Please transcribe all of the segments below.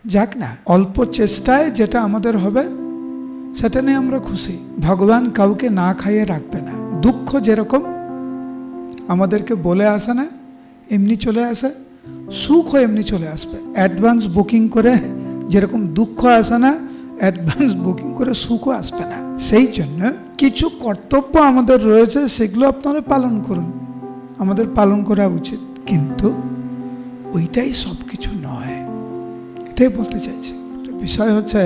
যাক না, অল্প চেষ্টায় যেটা আমাদের হবে সেটা নিয়ে আমরা খুশি। ভগবান কাউকে না খাইয়ে রাখবে না। দুঃখ যেরকম আমাদেরকে বলে আসে না, এমনি চলে আসে, সুখও এমনি চলে আসবে। অ্যাডভান্স বুকিং করে যেরকম দুঃখ আসে না, অ্যাডভান্স বুকিং করে সুখও আসবে না। সেই জন্য কিছু কর্তব্য আমাদের রয়েছে, সেগুলো আপনারা পালন করুন, আমাদের পালন করা উচিত। কিন্তু ওইটাই সব কিছু নয়, এটাই বলতে চাইছি। বিষয় হচ্ছে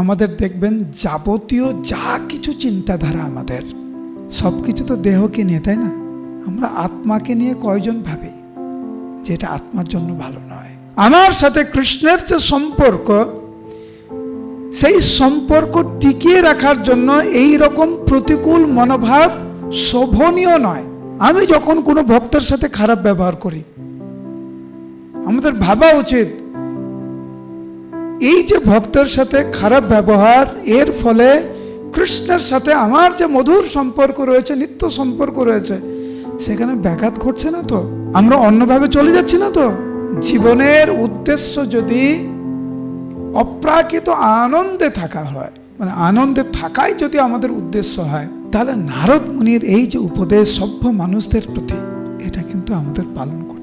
আমাদের দেখবেন যাবতীয় যা কিছু চিন্তাধারা আমাদের, সব কিছু তো দেহকে নিয়ে, তাই না? আমরা আত্মাকে নিয়ে কয়জন ভাবি যে এটা আত্মার জন্য ভালো নয়। আমার সাথে কৃষ্ণের যে সম্পর্ক, সেই সম্পর্ক টিকিয়ে রাখার জন্য এই রকম প্রতিকূল মনোভাব শোভনীয় নয়। আমি যখন কোনো ভক্তের সাথে খারাপ ব্যবহার করি, আমাদের ভাবা উচিত এই যে ভক্তের সাথে খারাপ ব্যবহার, এর ফলে কৃষ্ণের সাথে আমার যে মধুর সম্পর্ক রয়েছে, নিত্য সম্পর্ক রয়েছে, সেখানে ব্যাঘাত ঘটছে না তো? আমরা অন্যভাবে চলে যাচ্ছি না তো? জীবনের উদ্দেশ্য যদি অপ্রাকৃত আনন্দে থাকা হয়, মানে আনন্দে থাকাই যদি আমাদের উদ্দেশ্য হয়, তাহলে নারদ মুনির এই যে উপদেশ সভ্য মানুষদের প্রতি, এটা কিন্তু আমাদের পালন করতে